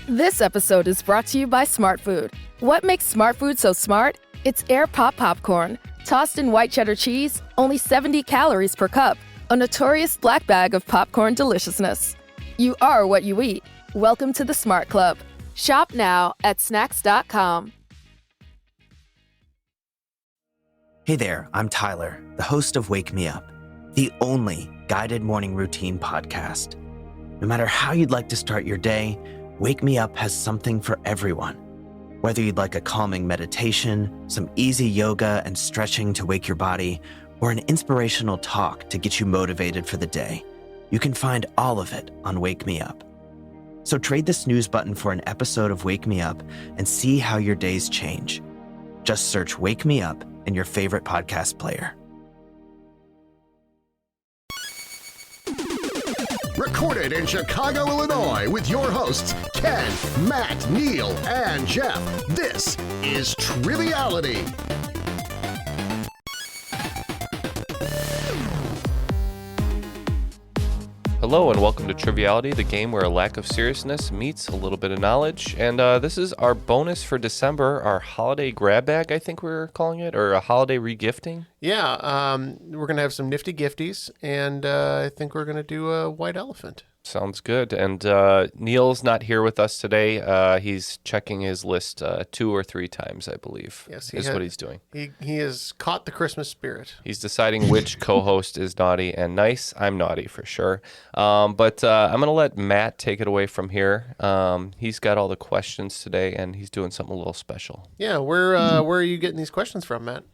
This episode is brought to you by Smart Food. What makes Smart Food so smart? It's Air Pop Popcorn. Tossed in white cheddar cheese, only 70 calories per cup. A notorious black bag of popcorn deliciousness. You are what you eat. Welcome to the Smart Club. Shop now at snacks.com. Hey there, I'm Tyler, the host of Wake Me Up, the only guided morning routine podcast. No matter how you'd like to start your day, Wake Me Up has something for everyone. Whether you'd like a calming meditation, some easy yoga and stretching to wake your body, or an inspirational talk to get you motivated for the day, you can find all of it on Wake Me Up. So trade the snooze button for an episode of Wake Me Up and see how your days change. Just search Wake Me Up in your favorite podcast player. Recorded in Chicago, Illinois, with your hosts, Ken, Matt, Neil, and Jeff. This is Triviality. Hello and welcome to Triviality, the game where a lack of seriousness meets a little bit of knowledge. And this is our bonus for December, our holiday grab bag, I think we're calling it, or a holiday regifting. Yeah, we're going to have some nifty gifties, and I think we're going to do a white elephant. Sounds good. And Neil's not here with us today. He's checking his list 2 or 3 times, I believe, yes, what he's doing. He has caught the Christmas spirit. He's deciding which co-host is naughty and nice. I'm naughty for sure. But I'm going to let Matt take it away from here. He's got all the questions today, and he's doing something a little special. Yeah, where are you getting these questions from, Matt?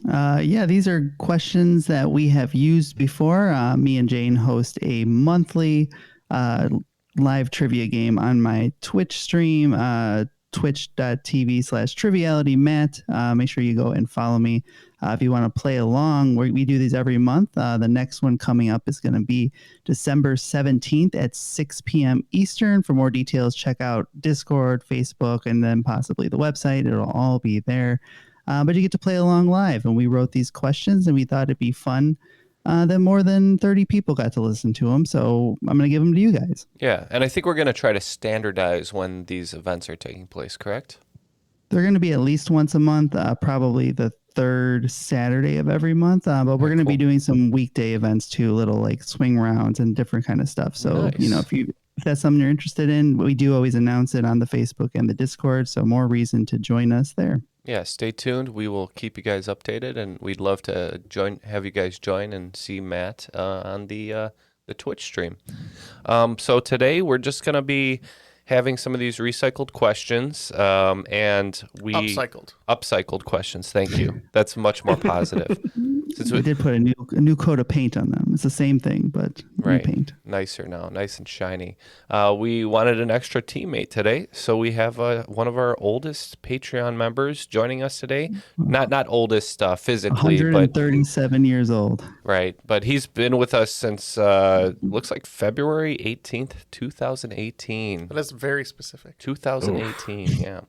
Yeah, these are questions that we have used before. Me and Jane host a monthly live trivia game on my Twitch stream, twitch.tv/trivialitymatt. Make sure you go and follow me if you want to play along. We do these every month. The next one coming up is going to be December 17th at 6 p.m. Eastern. For more details, check out Discord, Facebook, and then possibly the website. It'll all be there. But you get to play along live, and we wrote these questions, and we thought it'd be fun that more than 30 people got to listen to them, so I'm going to give them to you guys. Yeah, and I think we're going to try to standardize when these events are taking place, correct? They're going to be at least once a month, probably the third Saturday of every month, but we're going to be doing some weekday events too, little like swing rounds and different kind of stuff. So, nice. You know, if that's something you're interested in, we do always announce it on the Facebook and the Discord, so more reason to join us there. Yeah, stay tuned. We will keep you guys updated, and we'd love to have you guys join and see Matt on the Twitch stream. So today we're just going to be having some of these recycled questions, and upcycled questions. Thank you. That's much more positive. Since we did put a new coat of paint on them. It's the same thing, but new paint. Nicer now, nice and shiny. We wanted an extra teammate today, so we have one of our oldest Patreon members joining us today. Not oldest physically, 137 years old. Right, but he's been with us since looks like February 18th, 2018. But that's very specific. 2018, yeah.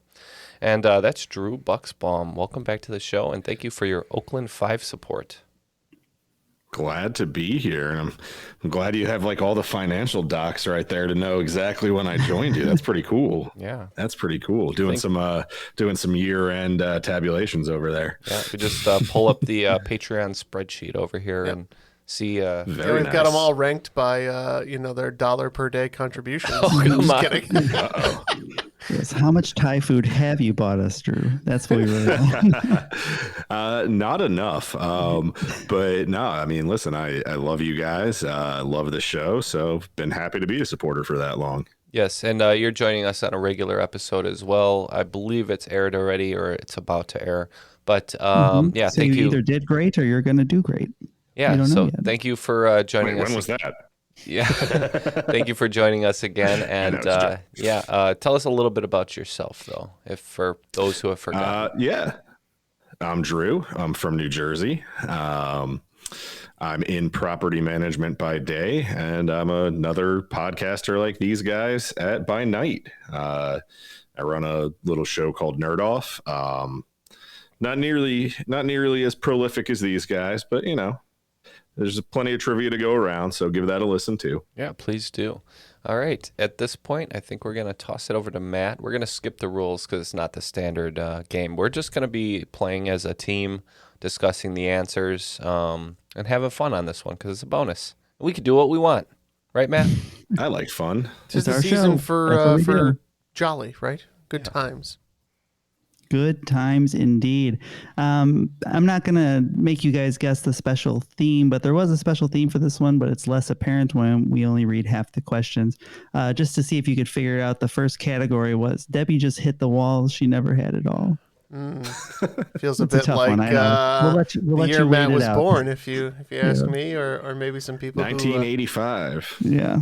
And that's Drew Buxbaum. Welcome back to the show, and thank you for your Oakland 5 support. Glad to be here, and I'm glad you have like all the financial docs right there to know exactly when I joined you. That's pretty cool. Yeah, that's pretty cool. Doing some year-end tabulations over there. Yeah, we just pull up the Patreon spreadsheet over here and see. We've got them all ranked by their $1 per day contributions. Oh, come on. Kidding. Uh-oh. Yes. How much Thai food have you bought us, Drew? That's what we really want. Not enough. But no, I mean, listen, I love you guys. I love the show. So been happy to be a supporter for that long. Yes. And you're joining us on a regular episode as well. I believe it's aired already or it's about to air. But yeah, so thank you. You either did great or you're going to do great. Yeah. So thank you for joining us. When was that? Yeah. Thank you for joining us again. And tell us a little bit about yourself, though, if for those who have forgotten. Yeah. I'm Drew. I'm from New Jersey. I'm in property management by day, and I'm another podcaster like these guys by night. I run a little show called Nerd Off. Not nearly as prolific as these guys, but there's plenty of trivia to go around, so give that a listen too. Yeah, please do. All right. At this point, I think we're going to toss it over to Matt. We're going to skip the rules because it's not the standard game. We're just going to be playing as a team, discussing the answers, and having fun on this one because it's a bonus. We can do what we want. Right, Matt? I like fun. Tis the our season show. That's what we for do. jolly, right? Good times. Good times indeed. I'm not going to make you guys guess the special theme, but there was a special theme for this one, but it's less apparent when we only read half the questions. Just to see if you could figure it out, the first category was Debbie just hit the wall. She never had it all. Feels a It's a bit tough like one, I know. We'll let the you year wait Matt it was out. born, if you ask me, or maybe some people. 1985. Yeah.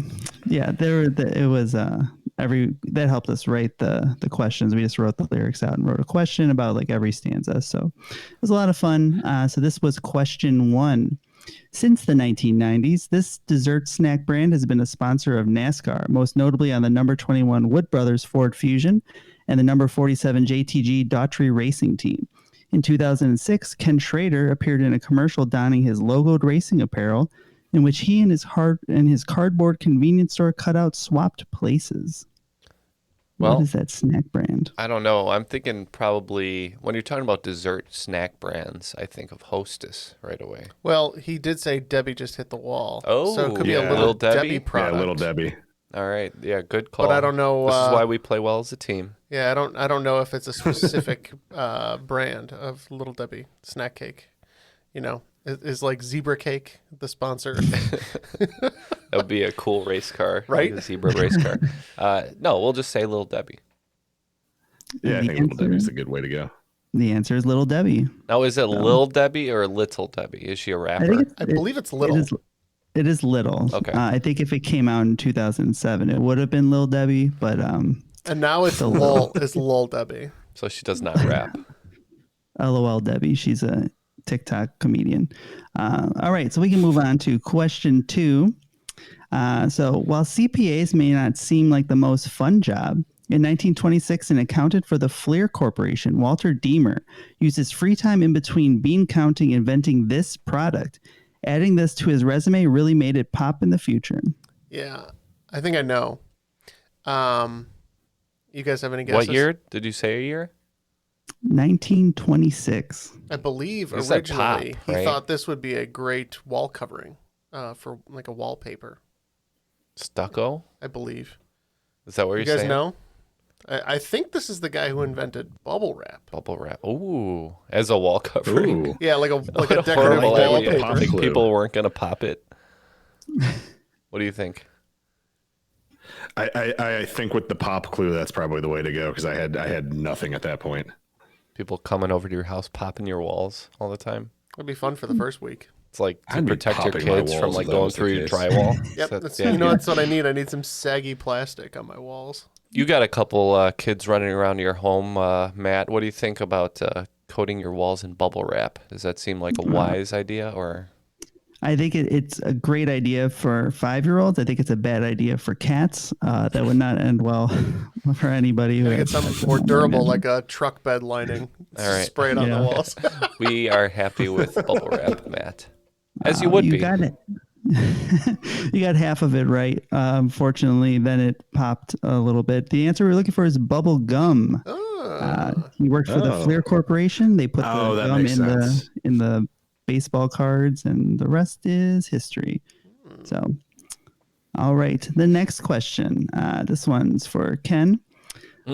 It was that helped us write the questions. We just wrote the lyrics out and wrote a question about like every stanza. So it was a lot of fun. So this was question 1. Since the 1990s, this dessert snack brand has been a sponsor of NASCAR, most notably on the number 21 Wood Brothers Ford Fusion and the number 47 JTG Daughtry Racing Team. In 2006, Ken Schrader appeared in a commercial donning his logoed racing apparel, in which he and his cardboard convenience store cutout swapped places. Well, What is that snack brand? I don't know. I'm thinking probably when you're talking about dessert snack brands, I think of Hostess right away. Well, he did say Debbie just hit the wall. Oh, so it could be yeah. a Little Debbie Yeah, product. Little Debbie. All right. Yeah, good call. But I don't know. This is why we play well as a team. Yeah, I don't know if it's a specific brand of Little Debbie snack cake. You know, is like Zebra Cake the sponsor? That would be a cool race car, Right? Like a zebra race car. No, we'll just say Little Debbie. Yeah, I The think Little answer- Debbie's a good way to go. The answer is Little Debbie. Now, is it Lil Debbie or Little Debbie? Is she a rapper? I believe it's Little. It is Little. Okay. I think if it came out in 2007, it would have been Lil Debbie, but And now it's Lol. It's Lol Debbie. So she does not rap. LOL Debbie. She's a TikTok comedian. All right, so we can move on to question 2. So while CPAs may not seem like the most fun job, in 1926, an accountant for the Fleer Corporation, Walter Deemer, used his free time in between bean counting inventing this product. Adding this to his resume really made it pop in the future. Yeah, I think I know. You guys have any guesses? What year? Did you say a year? 1926. I believe Is that originally pop, he right? thought this would be a great wall covering for like a wallpaper. Stucco? I believe. Is that what You you're guys saying? know? I think this is the guy who invented bubble wrap. Bubble wrap. Ooh, as a wall covering. Ooh. Yeah, like a What a decorative horrible idea. wallpaper. Pop I think glue. people weren't going to pop it. What do you think? I think with the pop clue, that's probably the way to go because I had nothing at that point. People coming over to your house, popping your walls all the time. It'd be fun for the first week. It's like to I'd be protect your popping my kids from walls like if that going was the through your case. drywall. Yep, So that's, the idea. that's what I need. I need some saggy plastic on my walls. You got a couple kids running around your home, Matt. What do you think about coating your walls in bubble wrap? Does that seem like a wise idea, or? I think it's a great idea for 5-year-olds. I think it's a bad idea for cats. That would not end well for anybody. Who I get has something pets, more I durable, imagine. like a truck bed lining. All right. Spray it on Yeah. the walls. We are happy with bubble wrap, Matt. As you would you be. got it. You got half of it right. Fortunately, then it popped a little bit. The answer we're looking for is bubble gum. He worked for the Oh. Fleer Corporation. They put Oh, the that gum makes sense. in the baseball cards, and the rest is history. So, all right. The next question. This one's for Ken.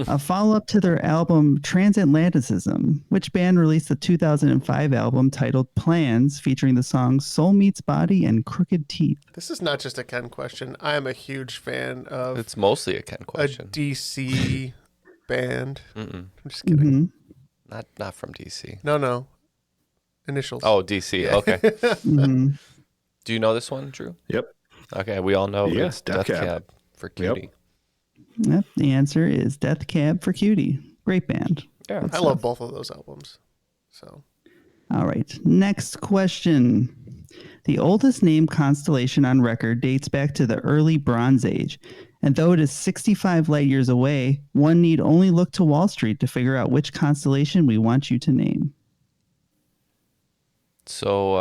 A follow-up to their album Transatlanticism, which band released a 2005 album titled Plans, featuring the songs Soul Meets Body and Crooked Teeth. This is not just a Ken question. I am a huge fan of It's mostly a Ken a question. DC band. Mm-mm. I'm just kidding. Not from DC. No. Initials. Oh, DC. Okay. Mhm. Do you know this one, Drew? Yep. Okay, we all know Yeah, it's Death Death Cab. Cab for Cutie. Yep, the answer is Death Cab for Cutie. Great band. Yeah. I love both of those albums. So All right, next question. The oldest named constellation on record dates back to the early Bronze Age. And though it is 65 light years away, one need only look to Wall Street to figure out which constellation we want you to name. So,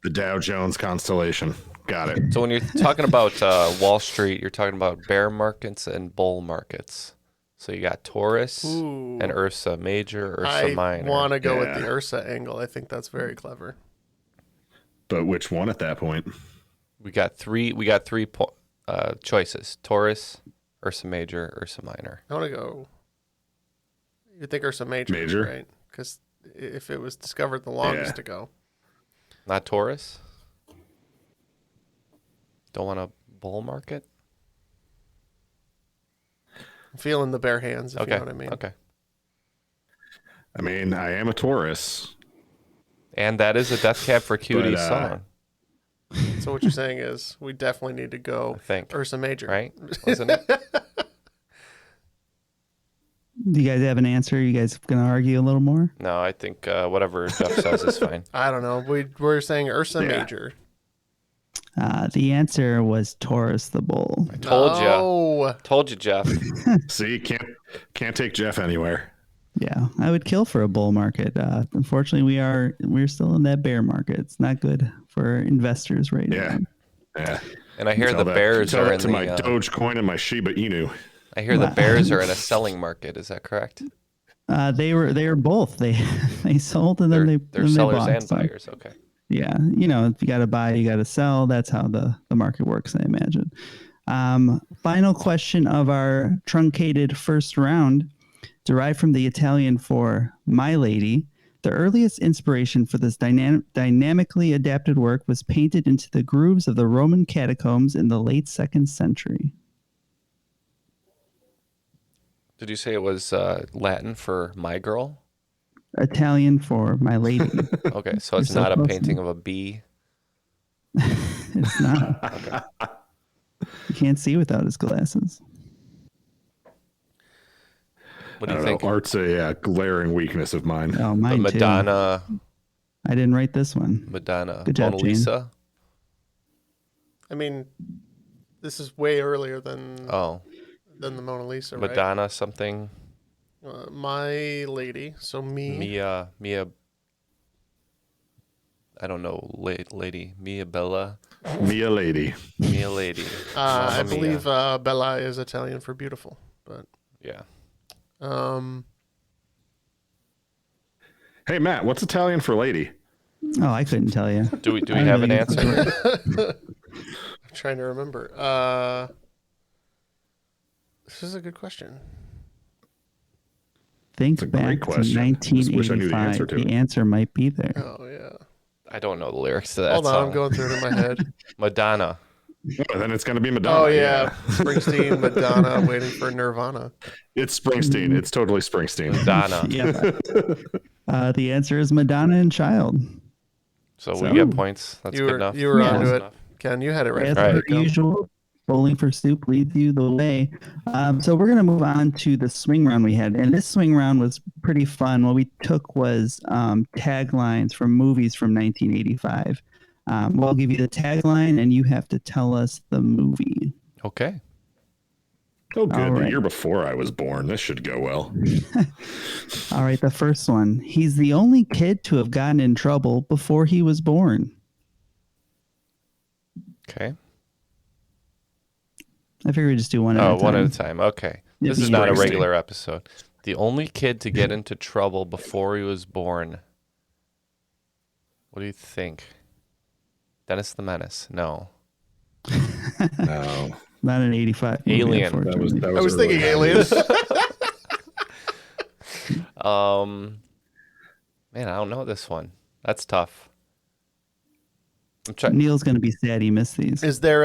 The Dow Jones constellation. Got it. So when you're talking about Wall Street, you're talking about bear markets and bull markets. So you got Taurus and Ursa Major, Ursa Minor. I want to go with the Ursa angle. I think that's very clever. But which one at that point? We got three choices: Taurus, Ursa Major, Ursa Minor. I want to go. You think Ursa Major, right? Because if it was discovered the longest ago. Not Taurus? Don't want a bull market? I'm feeling the bare hands, if you know what I mean. Okay. I mean, I am a Taurus. And that is a Death Cab for Cutie song. So what you're saying is we definitely need to go Ursa Major. Right? Wasn't it? Do you guys have an answer? You guys going to argue a little more? No, I think whatever Jeff says is fine. I don't know. We're saying Ursa Major. The answer was Taurus the bull. I told you. Told you, Jeff. See, can't take Jeff anywhere. Yeah, I would kill for a bull market. Unfortunately, we're still in that bear market. It's not good for investors right now. Yeah. And I hear the bears are in my Dogecoin and my Shiba Inu. I hear the bears are in a selling market. Is that correct? They were both. They sold and then they're sellers they bought, and buyers. Okay. Yeah, if you got to buy, you got to sell. That's how the market works, I imagine. Final question of our truncated first round, derived from the Italian for my lady. The earliest inspiration for this dynamically adapted work was painted into the grooves of the Roman catacombs in the late 2nd century. Did you say it was Latin for my girl? Italian for my lady. Okay, so it's not a painting of a bee? It's not. Okay. You can't see without his glasses. What do you think? Art's a glaring weakness of mine. Oh, mine the Madonna. Too. I didn't write this one. Madonna. Good job, Mona Lisa. I mean, this is way earlier than the Mona Lisa, right? Madonna something. My lady. So Mia. I don't know, lady. Mia Bella. Mia lady. Mia lady. I believe Bella is Italian for beautiful, but yeah. Hey Matt, what's Italian for lady? Oh, I couldn't tell you. Do we have an answer? I'm trying to remember. This is a good question. Think back to 1985. The answer might be there. Oh yeah. I don't know the lyrics to that Hold on, song. I'm going through it in my head. Madonna. Oh, then it's going to be Madonna. Oh yeah. Springsteen, Madonna, Waiting for Nirvana. It's Springsteen. It's totally Springsteen. Madonna. Yeah. The answer is Madonna and Child. So we get points. That's good enough. You were Yeah. onto it. Ken, you had it right. As per usual, bowling for soup leads you the way. So we're going to move on to the swing round we had. And this swing round was pretty fun. What we took was taglines from movies from 1985. We'll give you the tagline, and you have to tell us the movie. Okay. Oh, good. All right. The year before I was born. This should go well. All right, the first one. He's the only kid to have gotten in trouble before he was born. Okay. I figure we just do one at a time. One at a time. Okay. Yeah, This is not a Springsteen. regular episode. The only kid to get into trouble before he was born. What do you think? Dennis the Menace? No. No. Not an 85. movie, Alien. unfortunately. That I was early. thinking Aliens. Man, I don't know this one. That's tough. Neil's going to be sad he missed these. Is there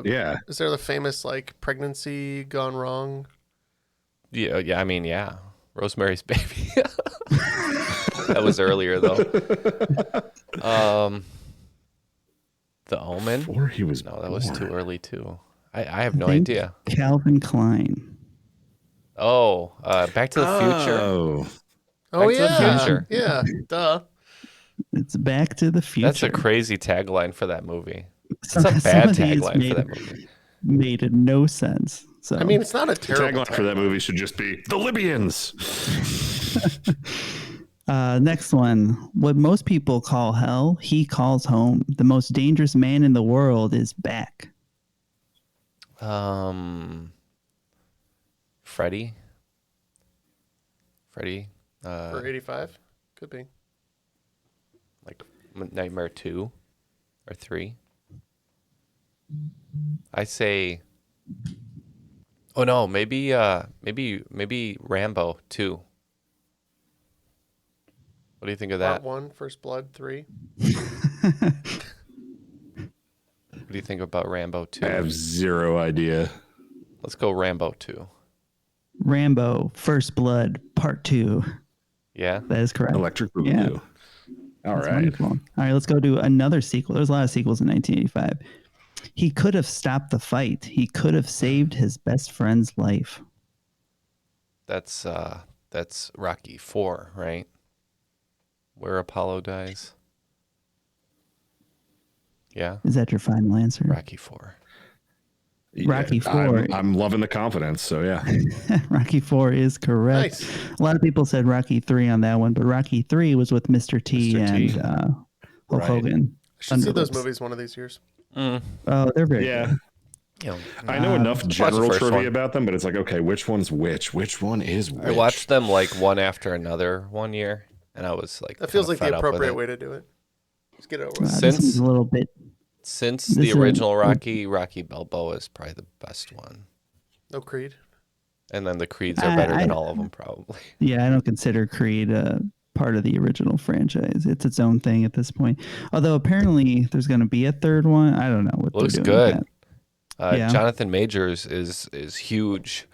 Yeah. Is there the famous pregnancy gone wrong? Yeah. I mean, yeah. Rosemary's Baby. That was earlier though. The Omen. Before he was No, that was too born. early too. I have no Think idea. Calvin Klein. Oh, Back to the Future. Oh. Oh Back to the yeah, Future. yeah, duh. It's Back to the Future. That's a crazy tagline for that movie. It's Some- a some bad of these tagline for that movie. Made no sense. So I mean, it's not a The terrible tagline for that movie should just be The Libyans. Next one. What most people call hell, he calls home. The most dangerous man in the world is back. Freddy. For 85? Could be. Like Nightmare 2 or 3. I say. Oh no, maybe Rambo 2. What do you think of that? Part 1, First Blood 3. What do you think about Rambo 2? I have zero idea. Let's go Rambo 2. Rambo, First Blood, Part 2. Yeah? That is correct. Electric Boogaloo. Yeah. All That's right. wonderful. All right, let's go to another sequel. There's a lot of sequels in 1985. He could have stopped the fight. He could have saved his best friend's life. That's Rocky 4, right? Where Apollo dies. Yeah? Is that your final answer? Rocky 4. Rocky 4. I'm loving the confidence. So yeah. Rocky 4 is correct. Nice. A lot of people said Rocky 3 on that one, but Rocky 3 was with Mr. T Mr. T. and Hulk Right. Hogan. I should see those Thunderlips. movies one of these years. Oh, they're very Yeah. You know, I know enough watch the general first trivia one. about them, but it's like, okay, which one's which? Which one is which? I watched them like one after another one year, and I was like, That feels kinda like the fed up with appropriate it. way to do it. Just get it over good. with. Since- This is a little bit. Since This the is- original Rocky Balboa is probably the best one. No Creed. And then the Creeds are better than all of them, probably. Yeah, I don't consider Creed part of the original franchise. It's its own thing at this point. Although apparently there's going to be a third one. I don't know what Looks they're doing with good. that. Yeah. Jonathan Majors is huge.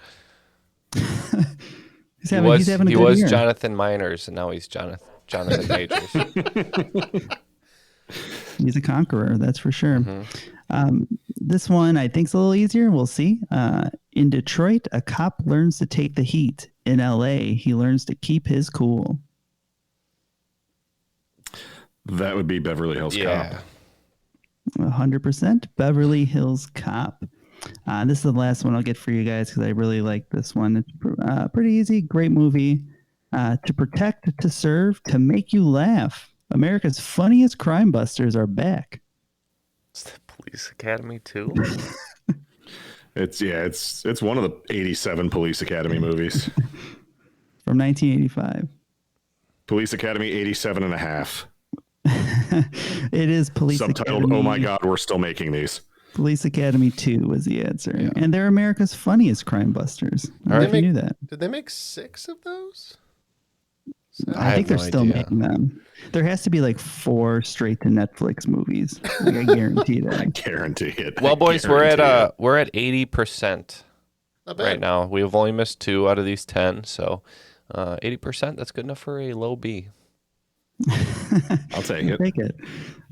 He's having a good He was year. Jonathan Miners, and now he's Jonathan Majors. He's a conqueror, that's for sure. Mm-hmm. This one I think is a little easier. We'll see. In Detroit, a cop learns to take the heat. In LA, he learns to keep his cool. That would be Beverly Hills Yeah. Cop. 100% Beverly Hills Cop. This is the last one I'll get for you guys because I really like this one. It's pretty easy. Great movie. To protect, to serve, to make you laugh. America's funniest crime busters are back. It's the Police Academy too. It's one of the 87 Police Academy movies. From 1985. Police Academy 87 and a half. It is Police Subtitled, Academy. oh my God, we're still making these. Police Academy 2 was the answer. And they're America's funniest crime busters. I don't know if you knew that. Did they make 6 of those? I think have they're no still idea. making them. There has to be like 4 straight to Netflix movies. Like, I guarantee that. Guarantee it. Well, boys, we're at 80% Not bad. right now. We've only missed 2 out of these 10, so 80%. That's good enough for a low B. I'll take it. Take it.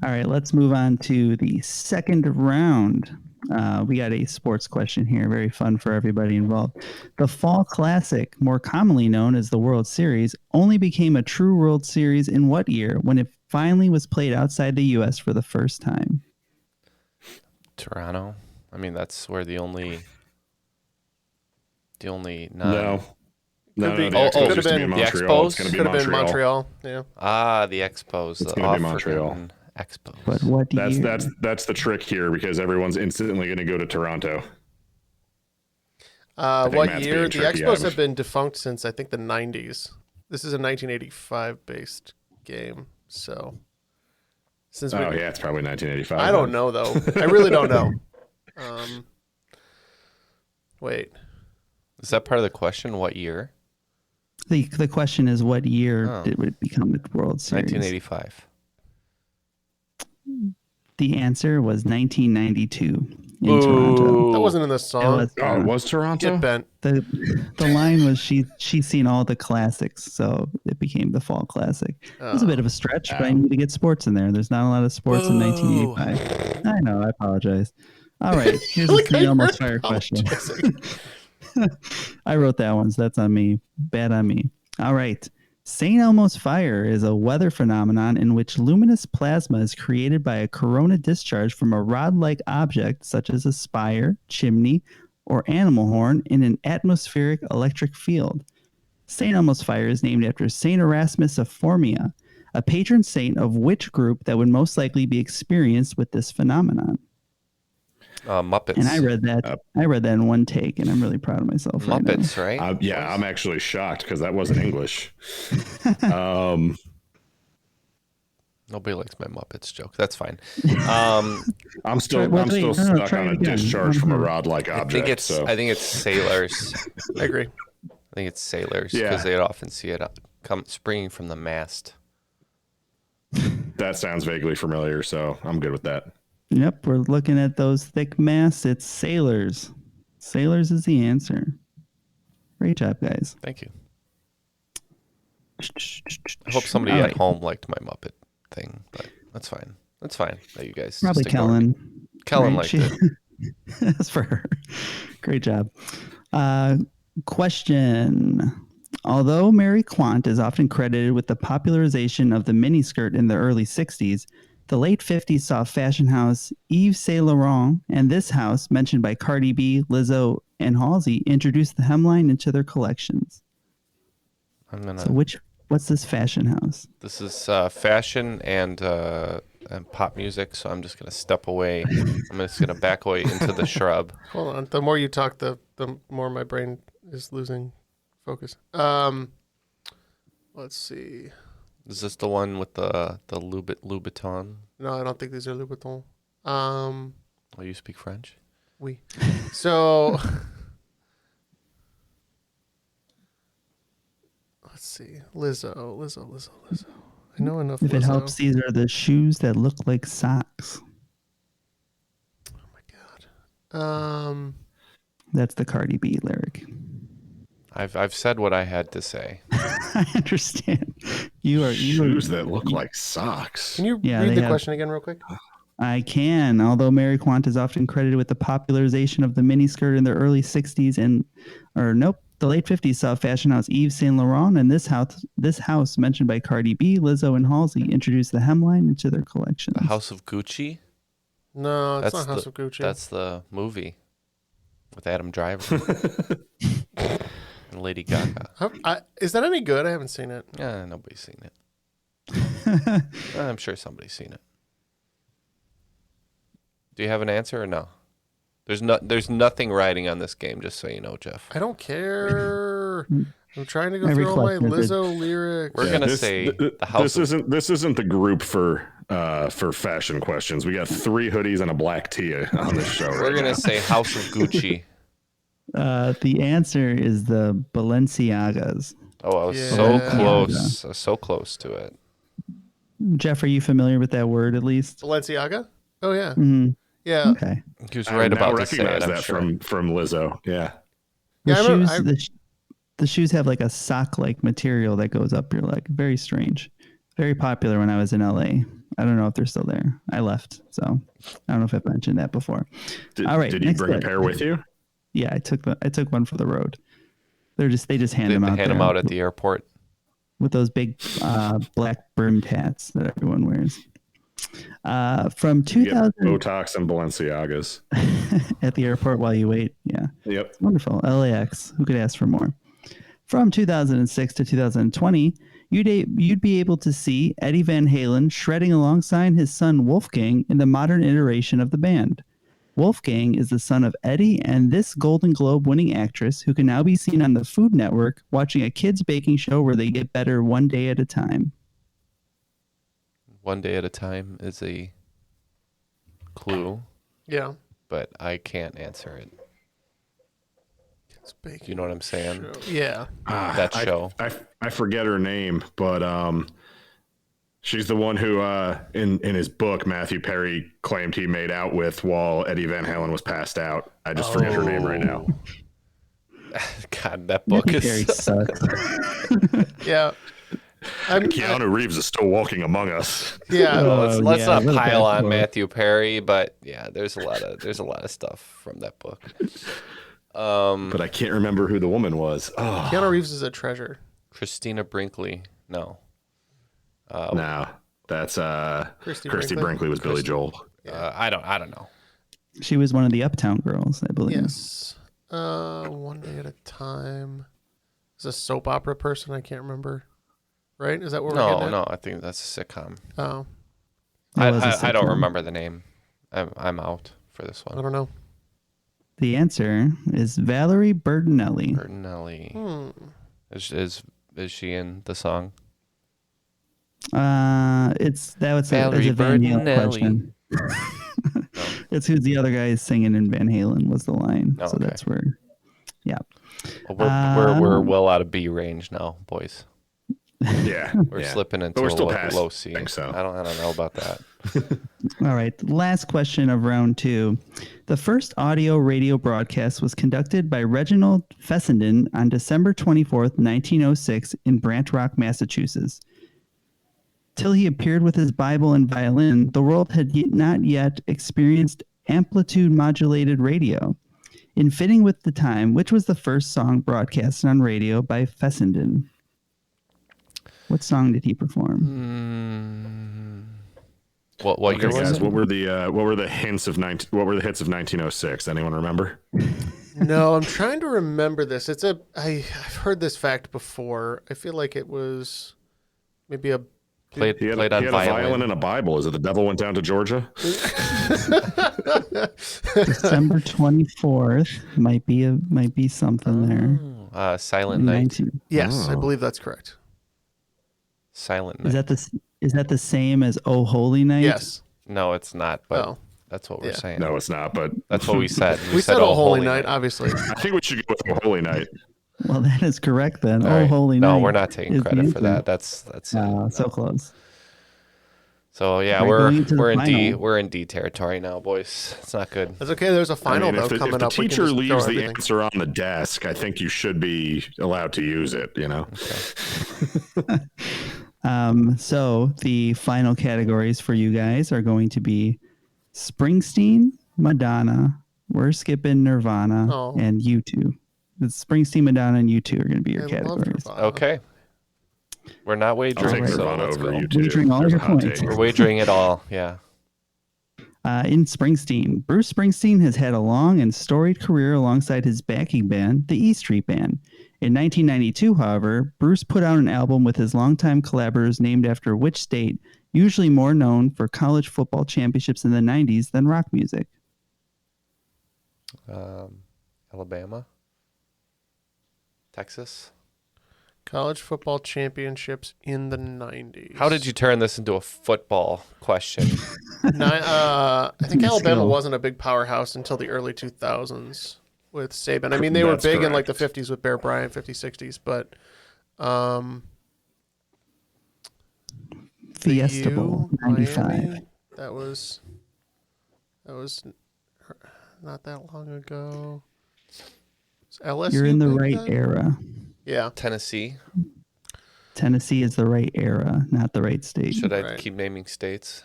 All right, let's move on to the second round. We got a sports question here. Very fun for everybody involved. The Fall Classic, more commonly known as the World Series, only became a true World Series in what year when it finally was played outside the U.S. for the first time? Toronto. I mean, that's where the only No. No, be. the Oh, Expos could've used to be been in the Montreal. It's Expos? going to be Could have been Montreal. Montreal. Yeah. the Expos. It's the gonna be Montreal. off-forgotten Expos. But what That's year? that's the trick here because everyone's instantly going to go to Toronto. think What Matt's year? being The tricky, Expos Adam. have been defunct since I think the 90s. This is a 1985 based game. So since Oh yeah, it's probably 1985. I don't know though. I really don't know. Wait. Is that part of the question? What year? The question is, what year Oh. did it become the World Series? 1985. The answer was 1992 in Ooh. Toronto. That wasn't in the It song. was, Oh, it was Toronto. Get bent. the line was she's seen all the classics, so it became the Fall Classic. It was a bit of a stretch, but I need to get sports in there. There's not a lot of sports in 1985. I know. I apologize. All right, here's a St. Elmo's Fire question. I wrote that one, so that's on me. Bad on me. All right. St. Elmo's Fire is a weather phenomenon in which luminous plasma is created by a corona discharge from a rod-like object such as a spire, chimney, or animal horn in an atmospheric electric field. St. Elmo's Fire is named after St. Erasmus of Formia, a patron saint of which group that would most likely be experienced with this phenomenon? Muppets. And I read that in one take, and I'm really proud of myself. Muppets, right? I'm actually shocked because that wasn't English. Nobody likes my Muppets joke. That's fine. I'm still stuck on a discharge from a rod-like object. I think it's sailors. I agree. I think it's sailors because they often see it come springing from the mast. That sounds vaguely familiar, so I'm good with that. Yep, we're looking at those thick masts. It's sailors. Sailors is the answer. Great job, guys. Thank you. I hope somebody at home liked my Muppet thing, but that's fine. That's fine that you guys probably just ignored me. Kellen liked it. That's for her. Great job. Question. Although Mary Quant is often credited with the popularization of the miniskirt in the early 60s, the late 50s saw fashion house Yves Saint Laurent and this house, mentioned by Cardi B, Lizzo, and Halsey, introduced the hemline into their collections. What's this fashion house? This is fashion and pop music, so I'm just going to step away. I'm just going to back away into the shrub. Hold on. The more you talk, the more my brain is losing focus. Let's see. Is this the one with the Louboutin? No, I don't think these are Louboutin. Oh, you speak French? Oui. So, let's see. Lizzo. I know enough. If Lizzo. it helps, these are the shoes that look like socks. Oh my god. That's the Cardi B lyric. I've said what I had to say. I understand. Shoes that look like socks. Can you read the question again real quick? I can. Although Mary Quant is often credited with the popularization of the miniskirt in the early 60s the late 50s saw fashion house Yves Saint Laurent and this house mentioned by Cardi B, Lizzo, and Halsey introduced the hemline into their collections. The House of Gucci? No, it's not House of Gucci. That's the movie with Adam Driver and Lady Gaga. Is that any good? I haven't seen it. Yeah, nobody's seen it. I'm sure somebody's seen it. Do you have an answer or no? There's nothing riding on this game, just so you know, Jeff. I don't care. I'm trying to go through all my Lizzo lyrics. We're gonna say the house. This isn't the group for fashion questions. We got 3 hoodies and a black tee on this show. We're gonna say House of Gucci. The answer is the Balenciagas. Oh, I was so close. So close to it. Jeff, are you familiar with that word at least? Balenciaga? Oh yeah. Mm-hmm. Yeah. Okay. He was right about to say it, recognize that sure. from Lizzo. Yeah. The shoes have like a sock-like material that goes up your leg. Very strange. Very popular when I was in LA. I don't know if they're still there. I left, so I don't know if I've mentioned that before. All right. Did you bring a pair with you? Yeah, I took one for the road. They just hand them out. Hand them out at the airport with those big black brimmed hats that everyone wears. From 2000, Botox and Balenciagas at the airport while you wait. Yeah. Yep. Wonderful. LAX. Who could ask for more? From 2006 to 2020, you'd be able to see Eddie Van Halen shredding alongside his son Wolfgang in the modern iteration of the band. Wolfgang is the son of Eddie and this Golden Globe winning actress who can now be seen on the Food Network watching a kids baking show where they get better one day at a time. One day at a time is a clue. Yeah. But I can't answer it. Kids baking. You know what I'm saying? Show. Yeah. That show. I forget her name, but she's the one who in his book Matthew Perry claimed he made out with while Eddie Van Halen was passed out. I just forget her name right now. God, that book Matthew is Perry sucks. Yeah. Keanu Reeves is still walking among us. Yeah. Let's not pile on Matthew Perry, but yeah, there's a lot of stuff from that book. But I can't remember who the woman was. Oh. Keanu Reeves is a treasure. Christina Brinkley. No. No, that's Christy Brinkley was Billy Joel. I don't know. She was one of the Uptown Girls, I believe. Yes. One day at a time. Is a soap opera person? I can't remember. Right? Is that what we're getting at? No, I think that's a sitcom. Oh, I don't remember the name. I'm out for this I one. don't know. The answer is Valerie Bertinelli. Is she in the song? It's a Van Halen question. It's who the other guy is singing in Van Halen was the line. Oh, so okay. that's where, yeah. Well, we're well out of B range now, boys. Yeah, We're slipping into we're a still low C. so. I don't know about that. All right. Last question of round 2. The first audio radio broadcast was conducted by Reginald Fessenden on December 24th, 1906 in Brant Rock, Massachusetts. Till he appeared with his Bible and violin, the world had not yet experienced amplitude-modulated radio. In fitting with the time, which was the first song broadcast on radio by Fessenden? What song did he perform? What year was guys, it? what were the hits of 1906? Anyone remember? No, I'm trying to remember this. I've heard this fact before. I feel like it was maybe a Played He had on a violin and a Bible. Is it The Devil Went Down to Georgia? December 24th might be something there. Silent Night. Yes, I believe that's correct. Silent Night. Is that the same as Oh Holy Night? Yes. No, it's not. But that's what we're saying. No, it's not. But That's what we said. We said Oh Holy Night, obviously. I think we should go with Oh Holy Night. Well, that is correct then. All Oh right. Holy Night. No, we're not taking is credit the for that. answer. That's So close. So yeah, Right, going into the we're in D final. we're in D territory now, boys. It's not good. That's okay. There's a final if though the coming up. We can teacher just throw leaves the everything. answer on the desk, I think you should be allowed to use it. You know. So the final categories for you guys are going to be Springsteen, Madonna, We're Skipping Nirvana, Oh. and U2. It's Springsteen, Madonna, and U2 are going to be your I love categories. Nirvana. Okay. We're not I'll wagering, take so Nirvana let's over go. YouTube. Wagering all There's your a hot points. take. We're wagering it all. Yeah. In Springsteen, Bruce Springsteen has had a long and storied career alongside his backing band, the E Street Band. In 1992, however, Bruce put out an album with his longtime collaborators named after which state, usually more known for college football championships in the 90s than rock music? Alabama. Texas. College football championships in the 90s. How did you turn this into a football question? I think Good Alabama skill. wasn't a big powerhouse until the early 2000s with Saban. I mean, they were That's big in like the correct. 50s with Bear Bryant, 50s, 60s, but Fiesta U, Bowl, 95. Miami, that was not that long ago. Is LSU You're in the big right then? era. Yeah. Tennessee. Tennessee is the right era, not the right state. Should I Right. keep naming states?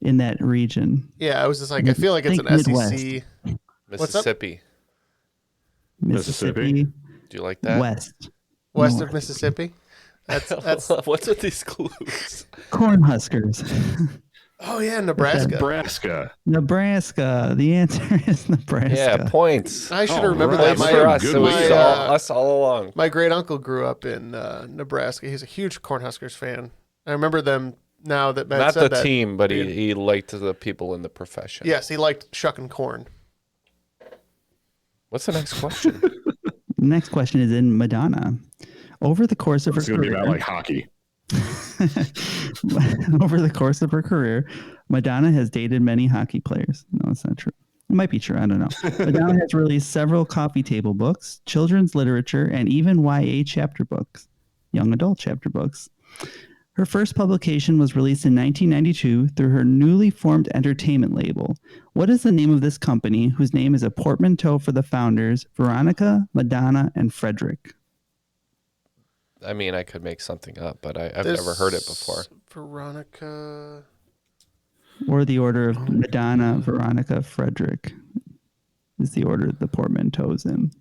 In that region. Yeah, I was just like, I feel like it's Think an Midwest. SEC. What's up? Mississippi. Mississippi, Do you like that? West. West North. of Mississippi. That's What's with these clues? Cornhuskers. oh yeah, Nebraska. Nebraska. Nebraska. The answer is Nebraska. Yeah, points. I should have Oh, remembered right. that. Points for us. Good It was week. us all along. My great uncle grew up in Nebraska. He's a huge Cornhuskers fan. I remember them now that Matt Not said the that. team, but he liked the people in the profession. Yes, he liked shucking corn. What's the next question? Next question is in Madonna. Over the course of her It's going to be career, about like hockey. over the course of her career, Madonna has dated many hockey players. No, that's not true. It might be true. I don't know. Madonna has released several coffee table books, children's literature, and even YA chapter books, young adult chapter books. Her first publication was released in 1992 through her newly formed entertainment label. What is the name of this company, whose name is a portmanteau for the founders, Veronica, Madonna, and Frederick? I mean, I could make something up, but I've never heard it before. Veronica. Or the order of Madonna, Veronica, Frederick is the order the portmanteau's in.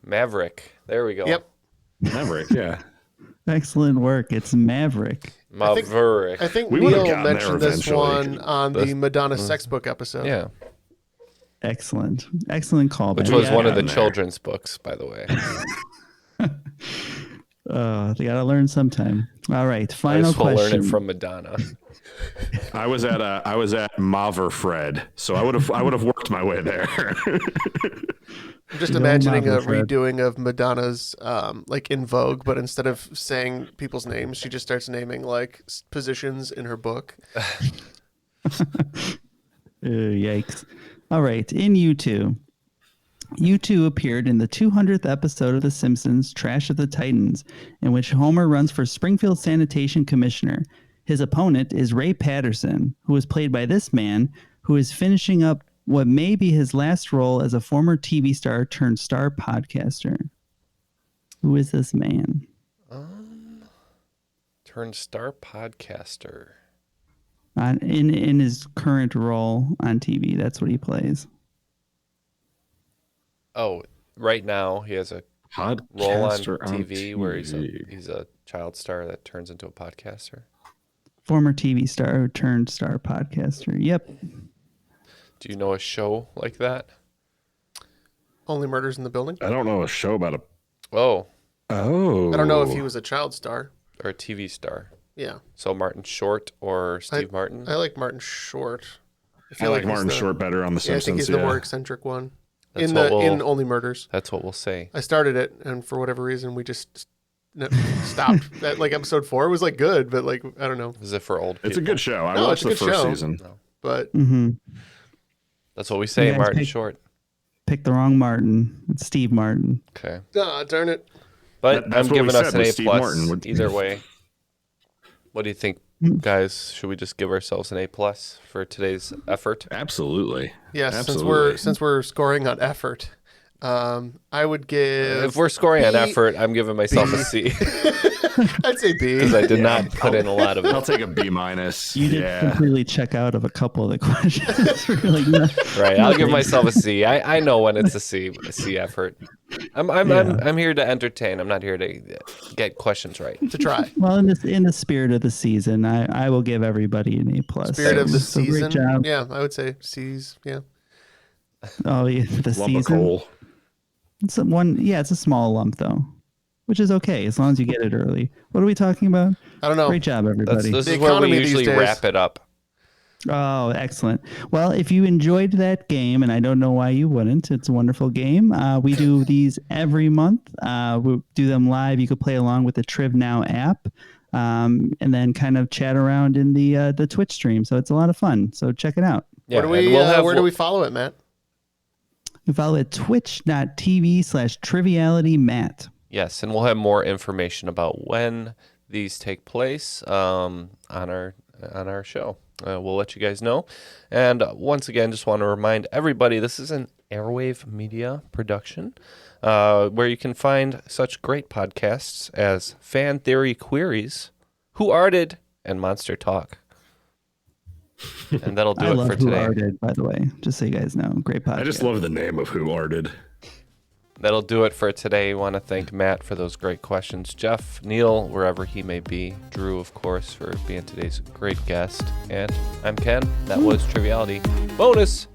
Maverick. There we go. Yep. Maverick, yeah. Excellent work. It's Maverick. Maverick. I think We would've Neil gotten there mentioned this eventually. one on the Madonna sex book episode. Yeah. Excellent callback. Which was one of the in there. children's books, by the way. They gotta learn sometime. All right, I final just will learn question. it from Madonna. I was at Maver Fred, so I would have worked my way there. I'm just You know, imagining a Marvel Fred. redoing of Madonna's like In Vogue, but instead of saying people's names, she just starts naming like positions in her book. Yikes. All right, in U2. U2 appeared in the 200th episode of The Simpsons, Trash of the Titans, in which Homer runs for Springfield Sanitation Commissioner. His opponent is Ray Patterson, who was played by this man, who is finishing up what may be his last role as a former TV star turned star podcaster. Who is this man? Turned star podcaster. In his current role on TV, that's what he plays. Oh, right now he has a role on Podcaster TV where TV. he's a child star that turns into a podcaster. Former TV star who turned star podcaster. Yep. Do you know a show like that? Only Murders in the Building. I don't know a show about a. Oh, Oh, I don't know if he was a child star. or a TV star. Yeah, So Martin Short or Steve Martin? I like Martin Short. I like he's Martin the- Short better on The Yeah, I Simpsons. think he's the more eccentric one. That's in what we'll- Only Murders. That's what we'll say. I started it, and for whatever reason, we just stopped. At like episode 4, it was like good, but like I don't know. Is it for old people? It's a good show. I No, watched the it's a good first show. season. But Mm-hmm. That's what we say, You guys Martin pick- Short. Picked the wrong Martin. It's Steve Martin. Okay. darn it. But That's I'm what we giving us said an with A Steve plus Martin. Would- either way. What do you think, guys? Should we just give ourselves an A plus for today's effort? Absolutely. Yes, Absolutely. since we're scoring on effort, I would give. If we're scoring on B. effort, I'm giving myself a C I'd say B. because I did not put in a lot of I'll it. take a B minus. You did Yeah. completely check out of a couple of the questions. You're like, no. Right, I'll give myself a C. I know when it's a C effort. I'm here to entertain. I'm not here to get questions right. to try. Well, in the spirit of the season, I will give everybody an A plus. Spirit of the So great season. job. Yeah, I would say C's. Yeah. Oh, yeah, the Lump of season. coal. It's a small lump though, which is okay as long as you get it early. What are we talking about? I don't know. Great job, everybody. This The is where we economy these usually days. wrap it up. Oh, excellent. Well, if you enjoyed that game, and I don't know why you wouldn't, it's a wonderful game. We do these every month. We do them live. You could play along with the Triv.Now.app, and then kind of chat around in the Twitch stream. So it's a lot of fun. So check it out. Yeah, Where do and we? we'll have- Where do we follow it, Matt? You follow at twitch.tv/trivialitymatt. Yes, and we'll have more information about when these take place on our show. We'll let you guys know. And once again, just want to remind everybody, this is an Airwave Media production where you can find such great podcasts as Fan Theory Queries, Who Arted, and Monster Talk. And that'll do I it love for Who today. Arted, by the way, just so you guys know. Great podcast. I just love the name of Who Arted. That'll do it for today. Want to thank Matt for those great questions. Jeff, Neil, wherever he may be. Drew, of course, for being today's great guest. And I'm Ken. That was Triviality. Bonus